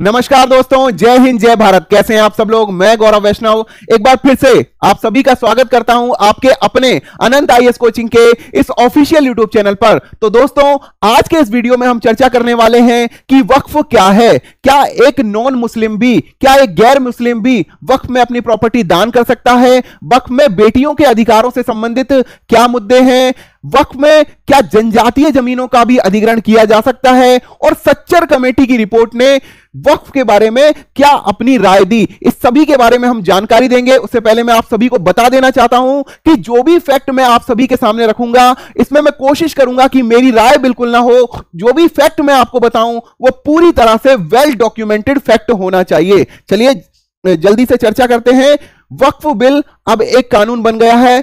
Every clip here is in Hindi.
नमस्कार दोस्तों, जय हिंद जय भारत। कैसे हैं आप सब लोग। मैं गौरव वैष्णव एक बार फिर से आप सभी का स्वागत करता हूं आपके अपने अनंत आईएएस कोचिंग के इस ऑफिशियल यूट्यूब चैनल पर। तो दोस्तों, आज के इस वीडियो में हम चर्चा करने वाले हैं कि वक्फ क्या है। क्या एक नॉन मुस्लिम भी, क्या एक गैर मुस्लिम भी वक्फ में अपनी प्रॉपर्टी दान कर सकता है? वक्फ में बेटियों के अधिकारों से संबंधित क्या मुद्दे हैं? वक्फ में क्या जनजातीय जमीनों का भी अधिग्रहण किया जा सकता है? और सच्चर कमेटी की रिपोर्ट ने वक्फ के बारे में क्या अपनी राय दी, इस सभी के बारे में हम जानकारी देंगे। उससे पहले मैं आप सभी को बता देना चाहता हूं कि जो भी फैक्ट मैं आप सभी के सामने रखूंगा, इसमें मैं कोशिश करूंगा कि मेरी राय बिल्कुल ना हो। जो भी फैक्ट मैं आपको बताऊं वो पूरी तरह से वेल डॉक्यूमेंटेड फैक्ट होना चाहिए। चलिए जल्दी से चर्चा करते हैं। वक्फ बिल अब एक कानून बन गया है।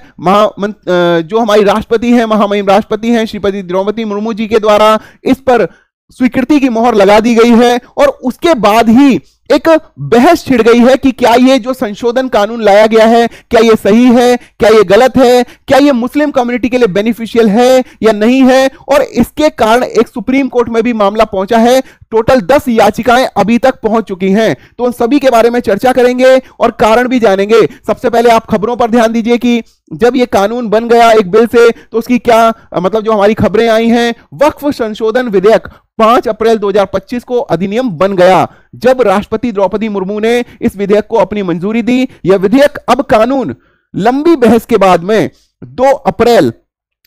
जो हमारी राष्ट्रपति हैं, महामहिम राष्ट्रपति हैं श्रीमती द्रौपदी मुर्मू जी के द्वारा इस पर स्वीकृति की मोहर लगा दी गई है। और उसके बाद ही एक बहस छिड़ गई है कि क्या ये जो संशोधन कानून लाया गया है, क्या ये सही है, क्या ये गलत है, क्या ये मुस्लिम कम्युनिटी के लिए बेनिफिशियल है या नहीं है। और इसके कारण एक सुप्रीम कोर्ट में भी मामला पहुंचा है। टोटल 10 याचिकाएं अभी तक पहुंच चुकी हैं। तो उन सभी के बारे में चर्चा करेंगे और कारण भी जानेंगे। सबसे पहले आप खबरों पर ध्यान दीजिए कि जब ये कानून बन गया एक बिल से, तो उसकी क्या मतलब जो हमारी खबरें आई हैं। वक्फ संशोधन विधेयक 5 अप्रैल 2025 को अधिनियम बन गया। जब राष्ट्रपति द्रौपदी मुर्मू ने इस विधेयक को अपनी मंजूरी दी, यह विधेयक अब कानून लंबी बहस के बाद में 2 अप्रैल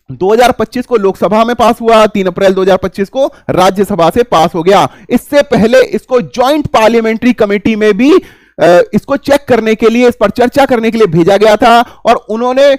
2025 को लोकसभा में पास हुआ, 3 अप्रैल 2025 को राज्यसभा से पास हो गया। इससे पहले इसको ज्वाइंट पार्लियामेंट्री कमेटी में भी इसको चेक करने के लिए, इस पर चर्चा करने के लिए भेजा गया था। और उन्होंने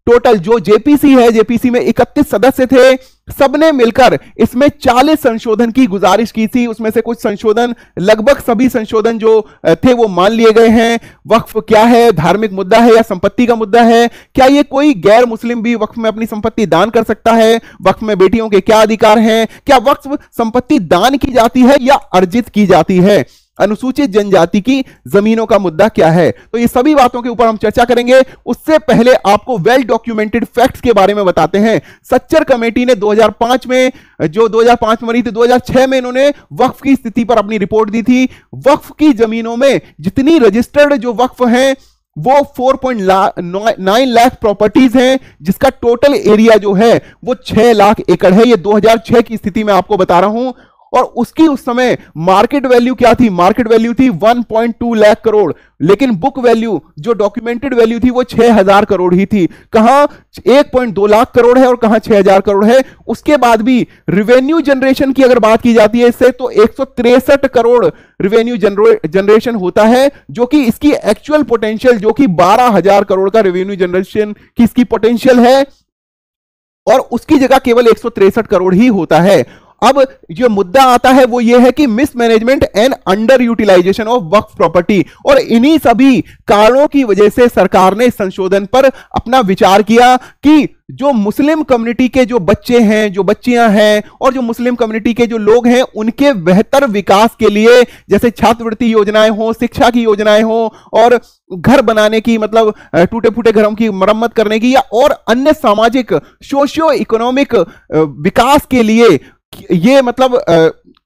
टोटल जो जेपीसी है, जेपीसी में 31 सदस्य थे, सबने मिलकर इसमें 40 संशोधन की गुजारिश की थी। उसमें से कुछ संशोधन, लगभग सभी संशोधन जो थे वो मान लिए गए हैं। वक्फ क्या है, धार्मिक मुद्दा है या संपत्ति का मुद्दा है? क्या ये कोई गैर मुस्लिम भी वक्फ में अपनी संपत्ति दान कर सकता है? वक्फ में बेटियों के क्या अधिकार हैं? क्या वक्फ संपत्ति दान की जाती है या अर्जित की जाती है? अनुसूचित जनजाति की जमीनों का मुद्दा क्या है? तो ये सभी बातों के ऊपर हम चर्चा करेंगे। उससे पहले आपको वेल डॉक्यूमेंटेड फैक्ट्स के बारे में बताते हैं। सच्चर कमेटी ने 2005 में, जो 2005 में मरी थी, 2006 में इन्होंने वक्फ की स्थिति पर अपनी रिपोर्ट दी थी। वक्फ की जमीनों में जितनी रजिस्टर्ड जो वक्फ हैं वो 4.9 लाख प्रॉपर्टीज हैं, जिसका टोटल एरिया जो है वो 6 लाख एकड़ है। ये 2006 की स्थिति में आपको बता रहा हूं। और उसकी उस समय मार्केट वैल्यू क्या थी? मार्केट वैल्यू थी 1.2 लाख करोड़, लेकिन बुक वैल्यू, जो डॉक्यूमेंटेड वैल्यू थी, वो 6000 करोड़ ही थी। कहां 1.2 लाख करोड़ है और कहां 6000 करोड़ है। उसके बाद भी रिवेन्यू जनरेशन की अगर बात की जाती है इससे, तो 163 करोड़ रिवेन्यू जनरेशन होता है, जो कि इसकी एक्चुअल पोटेंशियल, जो कि 12,000 करोड़ का रेवेन्यू जनरेशन की इसकी पोटेंशियल है, और उसकी जगह केवल 163 करोड़ ही होता है। अब जो मुद्दा आता है वो ये है कि mismanagement and under utilisation of Waqf property. और इन्हीं सभी कारणों की वजह से सरकार ने इस संशोधन पर अपना विचार किया कि जो मुस्लिम कम्युनिटी के जो बच्चे हैं, जो बच्चियां हैं, और जो मुस्लिम कम्युनिटी के जो लोग हैं, उनके बेहतर विकास के लिए, जैसे छात्रवृत्ति योजनाएं हो, शिक्षा की योजनाएं हो, और घर बनाने की, मतलब टूटे फूटे घरों की मरम्मत करने की, या और अन्य सामाजिक सोशियो इकोनॉमिक विकास के लिए ये मतलब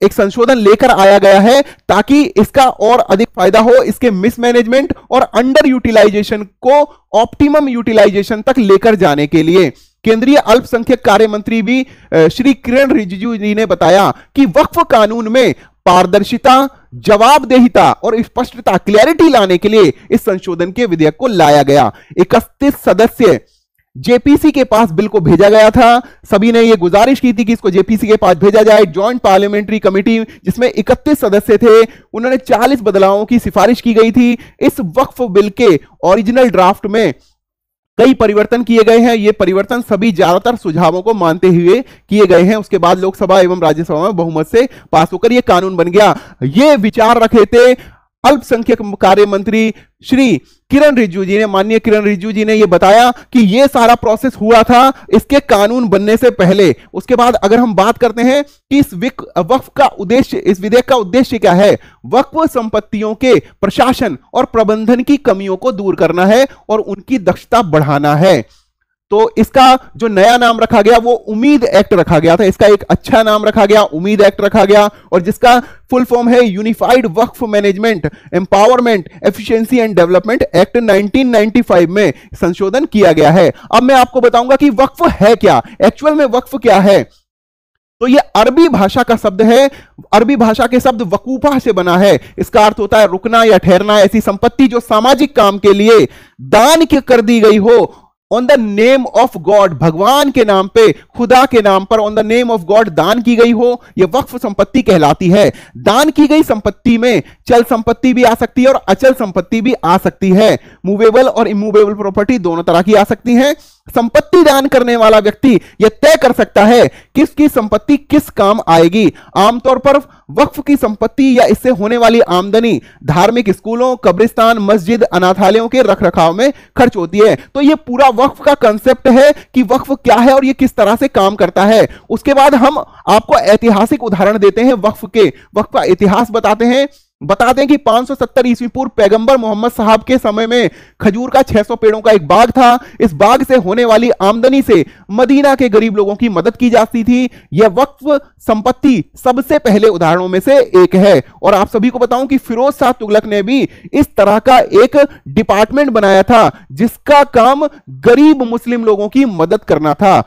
एक संशोधन लेकर आया गया है, ताकि इसका और अधिक फायदा हो। इसके मिसमैनेजमेंट और अंडर यूटिलाइजेशन को ऑप्टिमम यूटिलाइजेशन तक लेकर जाने के लिए। केंद्रीय अल्पसंख्यक कार्य मंत्री भी श्री किरण रिजिजू जी ने बताया कि वक्फ कानून में पारदर्शिता, जवाबदेहिता और स्पष्टता, क्लैरिटी लाने के लिए इस संशोधन के विधेयक को लाया गया। 31 सदस्य जेपीसी के पास बिल को भेजा गया था। सभी ने यह गुजारिश की थी कि इसको जेपीसी के पास भेजा जाए। जॉइंट पार्लियामेंट्री कमेटी, जिसमें 31 सदस्य थे, उन्होंने 40 बदलावों की सिफारिश की गई थी। इस वक्फ बिल के ओरिजिनल ड्राफ्ट में कई परिवर्तन किए गए हैं। ये परिवर्तन सभी ज्यादातर सुझावों को मानते हुए किए गए हैं। उसके बाद लोकसभा एवं राज्यसभा में बहुमत से पास होकर यह कानून बन गया। ये विचार रखे थे अल्पसंख्यक कार्य मंत्री श्री किरण रिजिजू जी ने। माननीय किरण रिजिजू जी ने यह बताया कि यह सारा प्रोसेस हुआ था इसके कानून बनने से पहले। उसके बाद अगर हम बात करते हैं कि इस वक्फ का उद्देश्य, इस विधेयक का उद्देश्य क्या है, वक्फ संपत्तियों के प्रशासन और प्रबंधन की कमियों को दूर करना है और उनकी दक्षता बढ़ाना है। तो इसका जो नया नाम रखा गया वो उम्मीद एक्ट रखा गया था। इसका एक अच्छा नाम रखा गया, उम्मीद एक्ट रखा गया, और जिसका फुल फॉर्म है unified Waqf management empowerment efficiency and development act 1995 में संशोधन किया गया है। अब मैं आपको बताऊंगा कि वक्फ है क्या, एक्चुअल में वक्फ क्या है। तो ये अरबी भाषा का शब्द है, अरबी भाषा के शब्द वकूफा से बना है। इसका अर्थ होता है रुकना या ठहरना, ऐसी संपत्ति जो सामाजिक काम के लिए दान कर दी गई हो on the name of God, भगवान के नाम पे, खुदा के नाम पर on the name of God दान की गई हो, यह वक्फ संपत्ति कहलाती है। दान की गई संपत्ति में चल संपत्ति भी आ सकती है और अचल संपत्ति भी आ सकती है। मूवेबल और इमूवेबल प्रॉपर्टी दोनों तरह की आ सकती हैं। संपत्ति दान करने वाला व्यक्ति यह तय कर सकता है किसकी संपत्ति किस काम आएगी। आमतौर पर वक्फ की संपत्ति या इससे होने वाली आमदनी धार्मिक स्कूलों, कब्रिस्तान, मस्जिद, अनाथालयों के रखरखाव में खर्च होती है। तो यह पूरा वक्फ का कंसेप्ट है कि वक्फ क्या है और यह किस तरह से काम करता है। उसके बाद हम आपको ऐतिहासिक उदाहरण देते हैं वक्फ के, वक्फ का इतिहास बताते हैं। बताते हैं कि 570 ईस्वी पूर्व पैगंबर मोहम्मद साहब के समय में खजूर का 600 पेड़ों का एक बाग था। इस बाग से होने वाली आमदनी से मदीना के गरीब लोगों की मदद की जाती थी। यह वक्फ संपत्ति सबसे पहले उदाहरणों में से एक है। और आप सभी को बताऊं कि फिरोज शाह तुगलक ने भी इस तरह का एक डिपार्टमेंट बनाया था जिसका काम गरीब मुस्लिम लोगों की मदद करना था।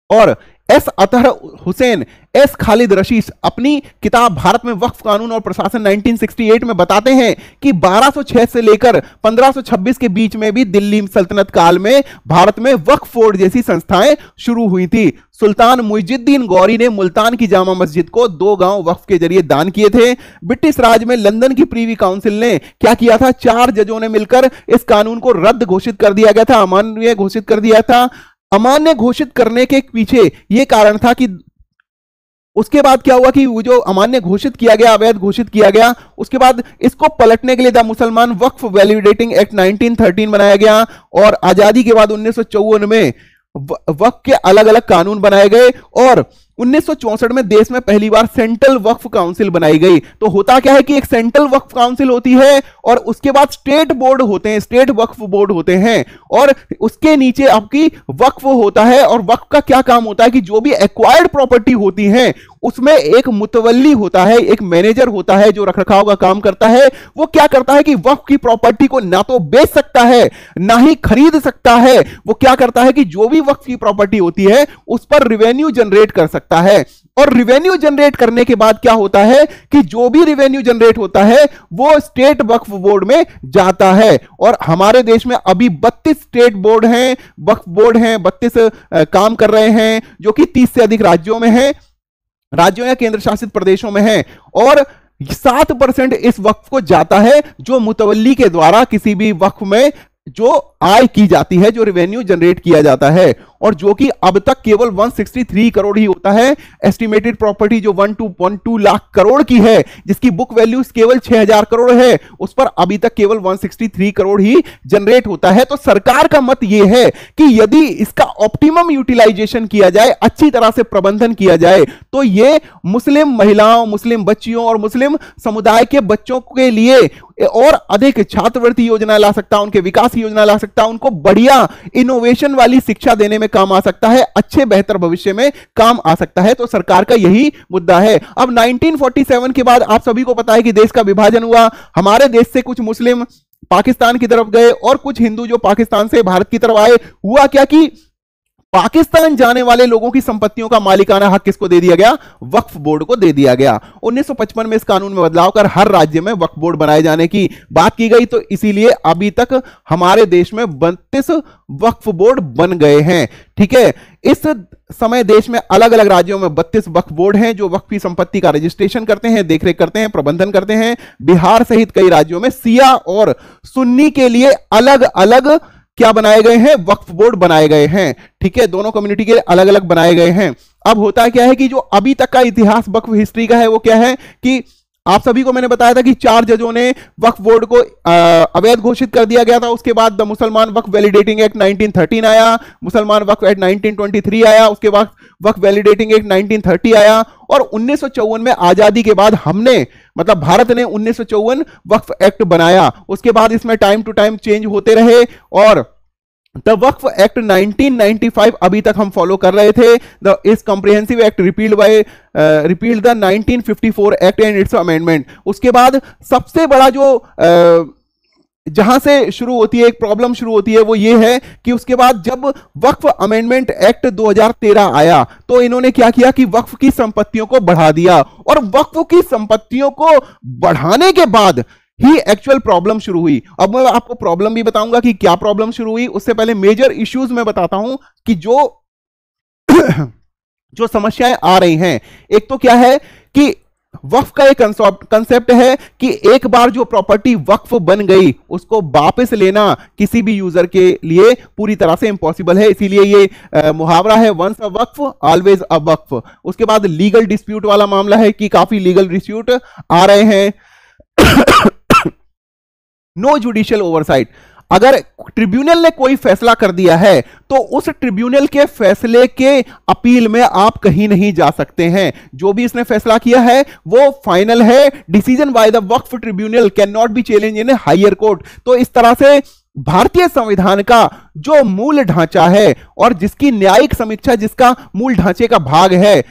और एस अतहर हुसैन, एस खालिद रशीद अपनी किताब भारत में वक्फ कानून और प्रशासन 1968 में बताते हैं कि 1206 से लेकर 1526 के बीच में भी दिल्ली सल्तनत काल में भारत में वक्फ बोर्ड जैसी संस्थाएं शुरू हुई थी। सुल्तान मुइजुद्दीन गौरी ने मुल्तान की जामा मस्जिद को 2 गांव वक्फ के जरिए दान किए थे। ब्रिटिश राज में लंदन की प्रीवी काउंसिल ने क्या किया था, 4 जजों ने मिलकर इस कानून को रद्द घोषित कर दिया गया था, अमान्य घोषित कर दिया था। अमान्य घोषित करने के पीछे यह कारण था कि उसके बाद क्या हुआ कि वो जो अमान्य घोषित किया गया, अवैध घोषित किया गया, उसके बाद इसको पलटने के लिए द मुसलमान वक्फ वैलिडेटिंग एक्ट 1913 बनाया गया। और आजादी के बाद 1954 में वक्फ के अलग अलग कानून बनाए गए और 1964 में देश में पहली बार सेंट्रल वक्फ काउंसिल बनाई गई। तो होता क्या है कि एक सेंट्रल वक्फ काउंसिल होती है और उसके बाद स्टेट बोर्ड होते हैं, स्टेट वक्फ बोर्ड होते हैं, और उसके नीचे आपकी वक्फ होता है। और वक्फ का क्या काम होता है कि जो भी एक्वायर्ड प्रॉपर्टी होती है उसमें एक मुतवल्ली होता है, एक मैनेजर होता है जो रखरखाव का काम करता है। वो क्या करता है कि वक्फ की प्रॉपर्टी को ना तो बेच सकता है ना ही खरीद सकता है। वो क्या करता है कि जो भी वक्फ की प्रॉपर्टी होती है उस पर रिवेन्यू जनरेट कर सकता है। और रिवेन्यू जनरेट करने के बाद क्या होता है कि जो भी रिवेन्यू जनरेट होता है वो स्टेट वक्फ बोर्ड में जाता है। और हमारे देश में अभी 32 स्टेट बोर्ड हैं, वक्फ बोर्ड हैं, 32 काम कर रहे हैं, जो कि 30 से अधिक राज्यों में हैं, राज्यों या केंद्र शासित प्रदेशों में हैं। और 7% इस वक्फ को जाता है जो मुतवल्ली के द्वारा किसी भी वक्फ में जो आय की जाती है, जो रेवेन्यू जनरेट किया जाता है, और जो कि अब तक केवल 163 करोड़ ही होता है। एस्टिमेटेड प्रॉपर्टी जो 1.12 लाख करोड़ की है, जिसकी बुक वैल्यू केवल 6000 करोड़ है, उस पर अभी तक केवल 163 करोड़ ही जनरेट होता है। तो सरकार का मत यह है कि यदि इसका ऑप्टिमम यूटिलाइजेशन किया जाए, अच्छी तरह से प्रबंधन किया जाए, तो यह मुस्लिम महिलाओं, मुस्लिम बच्चियों और मुस्लिम समुदाय के बच्चों के लिए और अधिक छात्रवृत्ति योजना ला सकता है, उनके विकास योजना ला सकता है, उनको बढ़िया इनोवेशन वाली शिक्षा देने में काम आ सकता है, अच्छे बेहतर भविष्य में काम आ सकता है। तो सरकार का यही मुद्दा है। अब 1947 के बाद आप सभी को पता है कि देश का विभाजन हुआ। हमारे देश से कुछ मुस्लिम पाकिस्तान की तरफ गए और कुछ हिंदू जो पाकिस्तान से भारत की तरफ आए। हुआ क्या कि पाकिस्तान जाने वाले लोगों की संपत्तियों का मालिकाना हक किसको दे दिया गया? वक्फ बोर्ड को दे दिया गया। 1955 में इस कानून में बदलाव कर हर राज्य में वक्फ बोर्ड बनाए जाने की बात की गई। तो इसीलिए अभी तक हमारे देश में 32 वक्फ बोर्ड बन गए हैं। ठीक है, इस समय देश में अलग अलग राज्यों में 32 वक्फ बोर्ड हैं जो वक्फ की संपत्ति का रजिस्ट्रेशन करते हैं, देखरेख करते हैं, प्रबंधन करते हैं। बिहार सहित कई राज्यों में सिया और सुन्नी के लिए अलग अलग क्या बनाए गए हैं? वक्फ बोर्ड बनाए गए हैं। ठीक है, दोनों कम्युनिटी के लिए अलग अलग बनाए गए हैं। अब होता क्या है कि जो अभी तक का इतिहास वक्फ हिस्ट्री का है वो क्या है कि आप सभी को मैंने बताया था कि 4 जजों ने वक्फ बोर्ड को अवैध घोषित कर दिया गया था। उसके बाद द मुसलमान वक्फ वैलिडेटिंग एक्ट 1913 आया, मुसलमान वक्फ एक्ट 1923 आया, उसके बाद वक्फ वैलिडेटिंग एक्ट 1930 आया, और 1954 में आजादी के बाद हमने मतलब भारत ने 1954 वक्फ एक्ट बनाया। उसके बाद इसमें टाइम टू टाइम चेंज होते रहे और द वक्फ एक्ट 1995 अभी तक हम फॉलो कर रहे थे। द इस comprehensive act repealed the 1954 act and it's amendment. उसके बाद सबसे बड़ा जो जहां से शुरू होती है, एक प्रॉब्लम शुरू होती है, वो ये है कि उसके बाद जब वक्फ अमेंडमेंट एक्ट 2013 आया तो इन्होंने क्या किया कि वक्फ की संपत्तियों को बढ़ा दिया, और वक्फ की संपत्तियों को बढ़ाने के बाद ही एक्चुअल प्रॉब्लम शुरू हुई। अब मैं आपको प्रॉब्लम भी बताऊंगा कि क्या प्रॉब्लम शुरू हुई, उससे पहले मेजर इश्यूज में बताता हूं कि जो जो समस्याएं आ रही हैं। एक तो क्या है कि वक्फ का एक कंसेप्ट है कि एक बार जो प्रॉपर्टी वक्फ बन गई उसको वापस लेना किसी भी यूजर के लिए पूरी तरह से इंपॉसिबल है। इसीलिए ये मुहावरा है, once a Waqf always a वक्फ। उसके बाद लीगल डिस्प्यूट वाला मामला है कि काफी लीगल डिस्प्यूट आ रहे हैं। नो जुडिशियल ओवरसाइट, अगर ट्रिब्यूनल ने कोई फैसला कर दिया है तो उस ट्रिब्यूनल के फैसले के अपील में आप कहीं नहीं जा सकते हैं। जो भी इसने फैसला किया है वो फाइनल है। Decision by the Waqf tribunal can not be challenge in higher court. तो इस तरह से भारतीय संविधान का जो मूल ढांचा है और जिसकी न्यायिक समीक्षा जिसका मूल ढांचे का भाग है,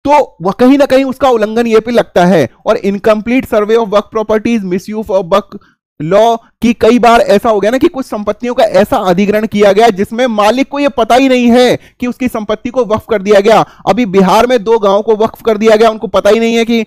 तो वह कहीं ना कहीं उसका उल्लंघन ये पे लगता है। और incomplete survey of Waqf properties, misuse of Waqf law की कई बार ऐसा हो गया ना कि कुछ संपत्तियों का ऐसा अधिग्रहण किया गया जिसमें मालिक को यह पता ही नहीं है कि उसकी संपत्ति को वक्फ कर दिया गया। अभी बिहार में 2 गांवों को वक्फ कर दिया गया, उनको पता ही नहीं है कि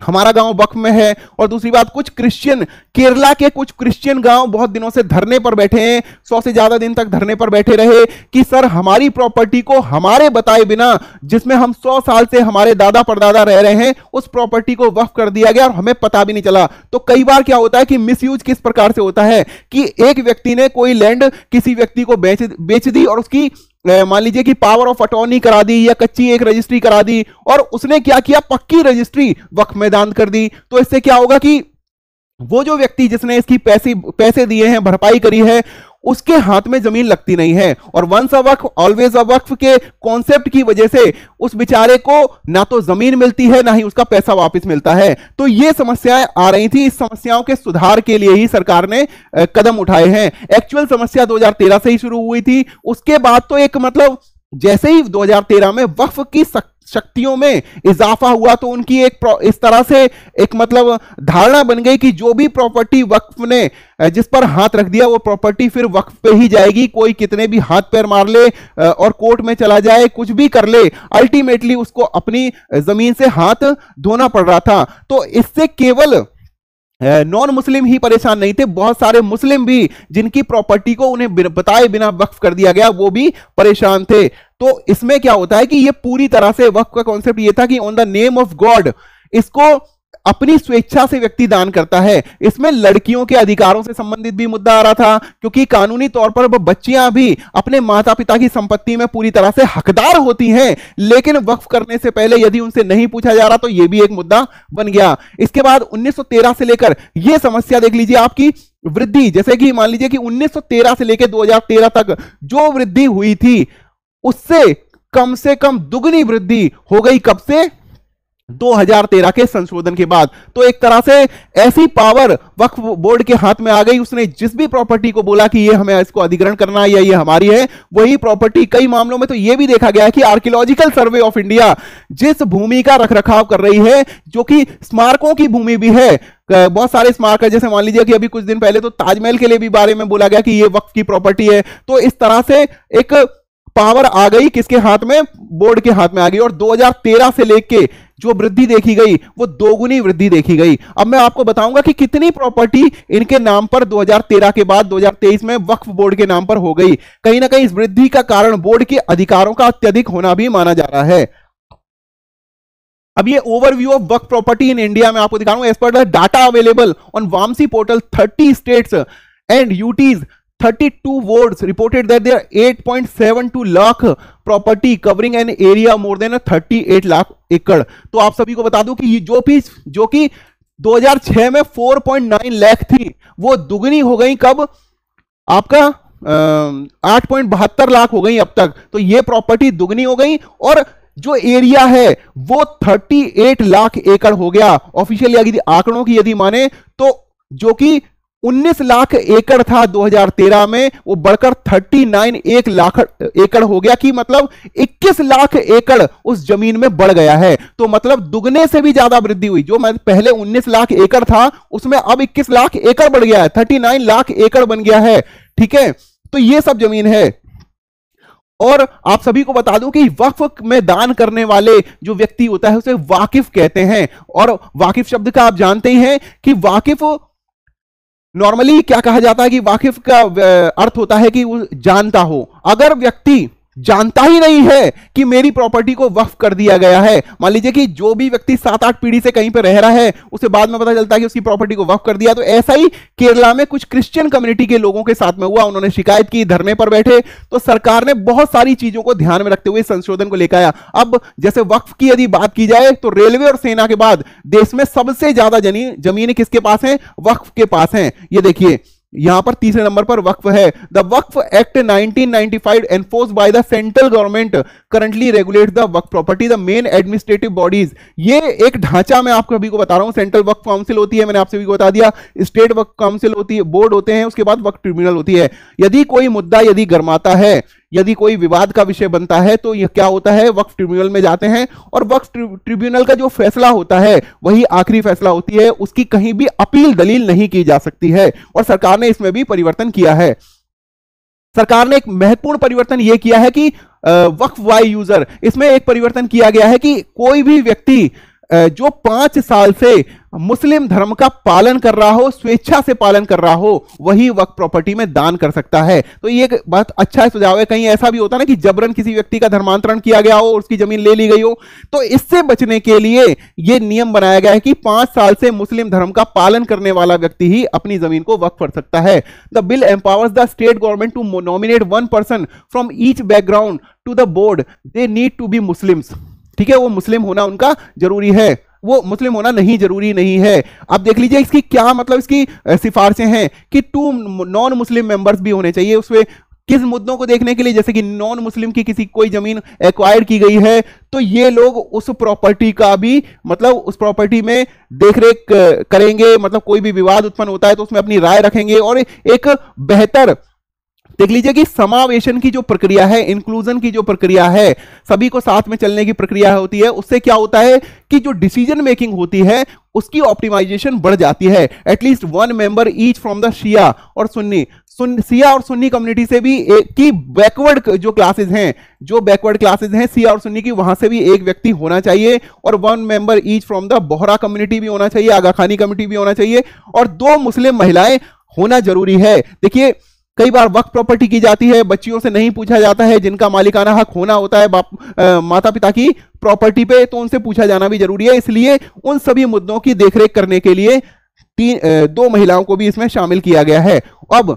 हमारा गांव वक्फ में है। और दूसरी बात, कुछ क्रिश्चियन, केरला के कुछ क्रिश्चियन गांव बहुत दिनों से धरने पर बैठे हैं, 100 से ज्यादा दिन तक धरने पर बैठे रहे कि सर हमारी प्रॉपर्टी को हमारे बताए बिना, जिसमें हम 100 साल से हमारे दादा परदादा रह रहे हैं, उस प्रॉपर्टी को वक्फ कर दिया गया और हमें पता भी नहीं चला। तो कई बार क्या होता है कि मिसयूज किस प्रकार से होता है कि एक व्यक्ति ने कोई लैंड किसी व्यक्ति को बेच दी और उसकी मान लीजिए कि पावर ऑफ अटॉर्नी करा दी या कच्ची एक रजिस्ट्री करा दी, और उसने क्या किया, पक्की रजिस्ट्री वक्फ में दान कर दी। तो इससे क्या होगा कि वो जो व्यक्ति जिसने इसकी पैसे दिए हैं, भरपाई करी है, उसके हाथ में जमीन लगती नहीं है। और once a Waqf always a वक्फ के कॉन्सेप्ट की वजह से उस बेचारे को ना तो जमीन मिलती है ना ही उसका पैसा वापस मिलता है। तो ये समस्याएं आ रही थी, इस समस्याओं के सुधार के लिए ही सरकार ने कदम उठाए हैं। एक्चुअल समस्या 2013 से ही शुरू हुई थी। उसके बाद तो एक मतलब जैसे ही 2013 में वक्फ की शक्तियों में इजाफा हुआ तो उनकी इस तरह से एक मतलब धारणा बन गई कि जो भी प्रॉपर्टी वक्फ ने जिस पर हाथ रख दिया वो प्रॉपर्टी फिर वक्फ पे ही जाएगी। कोई कितने भी हाथ पैर मार ले और कोर्ट में चला जाए, कुछ भी कर ले, अल्टीमेटली उसको अपनी जमीन से हाथ धोना पड़ रहा था। तो इससे केवल नॉन मुस्लिम ही परेशान नहीं थे, बहुत सारे मुस्लिम भी जिनकी प्रॉपर्टी को उन्हें बताए बिना वक्फ कर दिया गया वो भी परेशान थे। तो इसमें क्या होता है कि ये पूरी तरह से वक्फ का कॉन्सेप्ट ये था कि on the name of God इसको अपनी स्वेच्छा से व्यक्ति दान करता है। इसमें लड़कियों के अधिकारों से संबंधित भी मुद्दा आ रहा था, क्योंकि कानूनी तौर पर बच्चियां भी अपने माता पिता की संपत्ति में पूरी तरह से हकदार होती हैं, लेकिन वक्फ करने से पहले यदि उनसे नहीं पूछा जा रहा तो यह भी एक मुद्दा बन गया। इसके बाद 1913 से लेकर यह समस्या देख लीजिए आपकी वृद्धि, जैसे कि मान लीजिए कि 1913 से लेकर 2013 तक जो वृद्धि हुई थी उससे से कम दुगनी वृद्धि हो गई। कब से? 2013 के संशोधन के बाद। तो एक तरह से ऐसी पावर वक्फ बोर्ड के हाथ में आ गई, उसने जिस भी प्रॉपर्टी को बोला कि ये हमें इसको अधिग्रहण करना है या ये हमारी है, वही प्रॉपर्टी। कई मामलों में तो ये भी देखा गया है कि आर्कियोलॉजिकल सर्वे ऑफ इंडिया जिस भूमि का रखरखाव कर रही है, जो कि स्मारकों की भूमि भी है, बहुत सारे स्मारक है, जैसे मान लीजिए कि अभी कुछ दिन पहले तो ताजमहल के लिए भी बारे में बोला गया कि ये वक्फ की प्रॉपर्टी है। तो इस तरह से एक पावर आ गई किसके हाथ में? बोर्ड के हाथ में आ गई। और 2013 से लेके जो वृद्धि देखी गई वो दोगुनी वृद्धि देखी गई। अब मैं आपको बताऊंगा कि कितनी प्रॉपर्टी इनके नाम पर 2013 के बाद 2023 में वक्फ बोर्ड के नाम पर हो गई। कहीं ना कहीं इस वृद्धि का कारण बोर्ड के अधिकारों का अत्यधिक होना भी माना जा रहा है। अब ये overview of Waqf property in India में आपको दिखा रहा हूं। As per the data available on वामसी portal, 30 states and UTs 32 wards reported that there are 8.72 lakh property covering an area more than 38 lakh एकड़। तो आप सभी को बता दूं कि ये जो कि 2006 में 4.9 लाख थी, वो दुगनी हो गई। कब? आपका 8.72 लाख हो गई अब तक। तो ये प्रॉपर्टी दुगनी हो गई और जो एरिया है वो 38 लाख एकड़ हो गया। ऑफिशियल आंकड़ों की यदि माने तो, जो कि 19 लाख एकड़ था 2013 में, वो बढ़कर 1 लाख एकड़ हो गया, कि मतलब 21 लाख एकड़ उस जमीन में बढ़ गया है। तो मतलब दुगने से भी ज्यादा वृद्धि हुई। जो मैं पहले 19 लाख एकड़ था उसमें अब 21 लाख एकड़ बढ़ गया है, 39 लाख एकड़ बन गया है। ठीक है, तो ये सब जमीन है। और आप सभी को बता दूं कि वक्फ में दान करने वाले जो व्यक्ति होता है उसे वाकिफ कहते हैं। और वाकिफ शब्द का आप जानते ही हैं कि वाकिफ नॉर्मली क्या कहा जाता है कि वाकिफ का अर्थ होता है कि वो जानता हो। अगर व्यक्ति जानता ही नहीं है कि मेरी प्रॉपर्टी को वक्फ कर दिया गया है, मान लीजिए कि जो भी व्यक्ति 7-8 पीढ़ी से कहीं पे रह रहा है, उसे बाद में पता चलता है कि उसकी प्रॉपर्टी को वक्फ कर दिया, तो ऐसा ही केरला में कुछ क्रिश्चियन कम्युनिटी के लोगों के साथ में हुआ। उन्होंने शिकायत की, धरने पर बैठे, तो सरकार ने बहुत सारी चीजों को ध्यान में रखते हुए संशोधन को लेकर आया। अब जैसे वक्फ की यदि बात की जाए तो रेलवे और सेना के बाद देश में सबसे ज्यादा जमीन किसके पास है? वक्फ के पास है। ये देखिए यहां पर तीसरे नंबर पर वक्फ है। The Waqf act 1995 enforced by the central government currently regulate the Waqf property the main administrative bodies. ये एक ढांचा मैं आपको अभी को बता रहा हूं। सेंट्रल वक्फ काउंसिल होती है, मैंने आपसे भी बता दिया, स्टेट वक्फ काउंसिल होती है, बोर्ड होते हैं, उसके बाद वक्फ ट्रिब्यूनल होती है। यदि कोई मुद्दा यदि गरमाता है, यदि कोई विवाद का विषय बनता है, तो यह क्या होता है? वक्फ ट्रिब्यूनल में जाते हैं, और वक्फ ट्रिब्यूनल का जो फैसला होता है वही आखिरी फैसला होती है, उसकी कहीं भी अपील दलील नहीं की जा सकती है। और सरकार ने इसमें भी परिवर्तन किया है। सरकार ने एक महत्वपूर्ण परिवर्तन यह किया है कि वक्फ वाई यूजर, इसमें एक परिवर्तन किया गया है कि कोई भी व्यक्ति जो 5 साल से मुस्लिम धर्म का पालन कर रहा हो, स्वेच्छा से पालन कर रहा हो, वही वक्फ प्रॉपर्टी में दान कर सकता है। तो ये एक बात अच्छा सुझाव है। कहीं ऐसा भी होता है ना कि जबरन किसी व्यक्ति का धर्मांतरण किया गया हो, उसकी जमीन ले ली गई हो, तो इससे बचने के लिए यह नियम बनाया गया है कि 5 साल से मुस्लिम धर्म का पालन करने वाला व्यक्ति ही अपनी जमीन को वक्फ कर सकता है। The bill empowers the state government to nominate 1 person from each background to the board. They need to be Muslims. ठीक है, वो मुस्लिम होना उनका जरूरी है, वो मुस्लिम होना नहीं जरूरी नहीं है। अब देख लीजिए इसकी क्या मतलब, इसकी सिफारिशें हैं कि 2 नॉन मुस्लिम मेंबर्स भी होने चाहिए। उसमें किस मुद्दों को देखने के लिए? जैसे कि नॉन मुस्लिम की किसी कोई जमीन एक्वायर की गई है, तो ये लोग उस प्रॉपर्टी का भी मतलब उस प्रॉपर्टी में देखरेख करेंगे, मतलब कोई भी विवाद उत्पन्न होता है तो उसमें अपनी राय रखेंगे। और एक बेहतर देख लीजिए कि समावेशन की जो प्रक्रिया है, इंक्लूजन की जो प्रक्रिया है, सभी को साथ में चलने की प्रक्रिया होती है, उससे क्या होता है कि जो डिसीजन मेकिंग होती है उसकी ऑप्टिमाइजेशन बढ़ जाती है। At least 1 member each from the Shia और सुन्नी, सिया और सुन्नी कम्युनिटी से भी की बैकवर्ड जो क्लासेस हैं, जो बैकवर्ड क्लासेस हैं सिया और सुन्नी की, वहां से भी एक व्यक्ति होना चाहिए। और 1 member each from the Bohra community भी होना चाहिए, आगा खानी कम्युनिटी भी होना चाहिए, और 2 मुस्लिम महिलाएं होना जरूरी है। देखिए कई बार वक्फ प्रॉपर्टी की जाती है, बच्चियों से नहीं पूछा जाता है, जिनका मालिकाना हक होना होता है माता पिता की प्रॉपर्टी पे, तो उनसे पूछा जाना भी जरूरी है। इसलिए उन सभी मुद्दों की देखरेख करने के लिए 2 महिलाओं को भी इसमें शामिल किया गया है। अब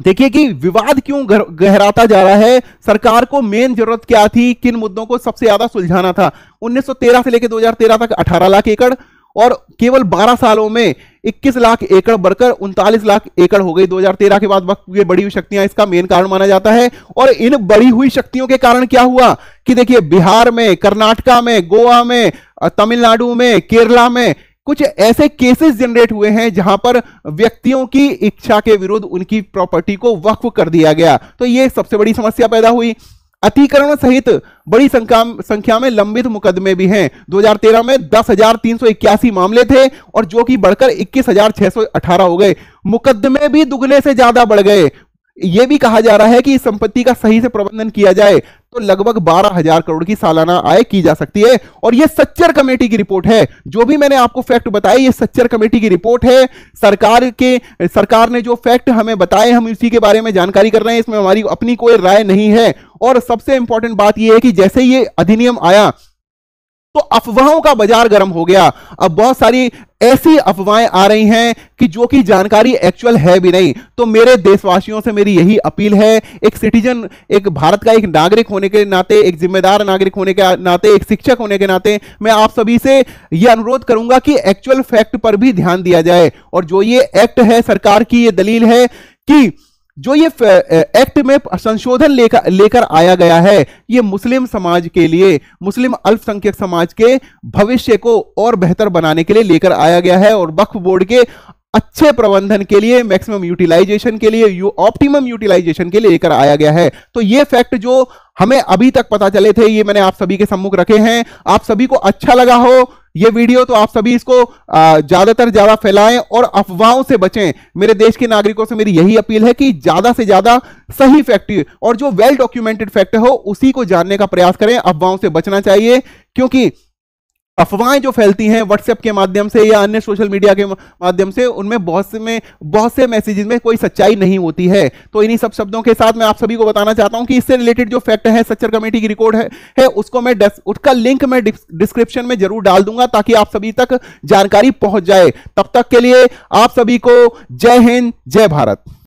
देखिए कि विवाद क्यों गहराता जा रहा है। सरकार को मेन जरूरत क्या थी, किन मुद्दों को सबसे ज्यादा सुलझाना था? 1913 से लेकर 2013 तक 18 लाख एकड़, और केवल 12 सालों में 21 लाख एकड़ बढ़कर 39 लाख एकड़ हो गई। 2013 के बाद वक्त ये बढ़ी हुई शक्तियां इसका मेन कारण माना जाता है। और इन बढ़ी हुई शक्तियों के कारण क्या हुआ कि देखिए बिहार में, कर्नाटका में, गोवा में, तमिलनाडु में, केरला में कुछ ऐसे केसेस जनरेट हुए हैं जहां पर व्यक्तियों की इच्छा के विरुद्ध उनकी प्रॉपर्टी को वक्फ कर दिया गया। तो ये सबसे बड़ी समस्या पैदा हुई। अतिक्रमण सहित बड़ी संख्या में लंबित मुकदमे भी हैं। 2013 में 10,381 मामले थे, और जो कि बढ़कर 21,618 हो गए। मुकदमे भी दुगने से ज्यादा बढ़ गए। यह भी कहा जा रहा है कि इस संपत्ति का सही से प्रबंधन किया जाए तो लगभग 12,000 करोड़ की सालाना आय की जा सकती है। और यह सच्चर कमेटी की रिपोर्ट है। जो भी मैंने आपको फैक्ट बताए, यह सच्चर कमेटी की रिपोर्ट है। सरकार ने जो फैक्ट हमें बताए, हम इसी के बारे में जानकारी कर रहे हैं, इसमें हमारी अपनी कोई राय नहीं है। और सबसे इंपॉर्टेंट बात यह है कि जैसे ये अधिनियम आया तो अफवाहों का बाजार गर्म हो गया। अब बहुत सारी ऐसी अफवाहें आ रही हैं कि जो कि जानकारी एक्चुअल है भी नहीं। तो मेरे देशवासियों से मेरी यही अपील है, एक सिटीजन, एक भारत का एक नागरिक होने के नाते, एक जिम्मेदार नागरिक होने के नाते, एक शिक्षक होने के नाते, मैं आप सभी से यह अनुरोध करूंगा कि एक्चुअल फैक्ट पर भी ध्यान दिया जाए। और जो ये एक्ट है, सरकार की ये दलील है कि जो ये एक्ट में संशोधन लेकर आया गया है, ये मुस्लिम समाज के लिए, मुस्लिम अल्पसंख्यक समाज के भविष्य को और बेहतर बनाने के लिए लेकर आया गया है। और वक्फ बोर्ड के अच्छे प्रबंधन के लिए, मैक्सिमम यूटिलाइजेशन के लिए, ऑप्टिमम यूटिलाइजेशन के लिए लेकर आया गया है। तो ये फैक्ट जो हमें अभी तक पता चले थे, ये मैंने आप सभी के सम्मुख रखे हैं। आप सभी को अच्छा लगा हो ये वीडियो तो आप सभी इसको ज्यादातर ज्यादा फैलाएं और अफवाहों से बचें। मेरे देश के नागरिकों से मेरी यही अपील है कि ज्यादा से ज्यादा सही फैक्ट और जो वेल डॉक्यूमेंटेड फैक्ट हो उसी को जानने का प्रयास करें। अफवाहों से बचना चाहिए, क्योंकि अफवाहें जो फैलती हैं व्हाट्सएप के माध्यम से या अन्य सोशल मीडिया के माध्यम से, उनमें बहुत से मैसेजेस में कोई सच्चाई नहीं होती है। तो इन्हीं सब शब्दों के साथ मैं आप सभी को बताना चाहता हूं कि इससे रिलेटेड जो फैक्ट है, सच्चर कमेटी की रिकॉर्ड है उसको मैं उसका लिंक मैं डिस्क्रिप्शन में जरूर डाल दूंगा ताकि आप सभी तक जानकारी पहुंच जाए। तब तक के लिए आप सभी को जय हिंद, जय भारत।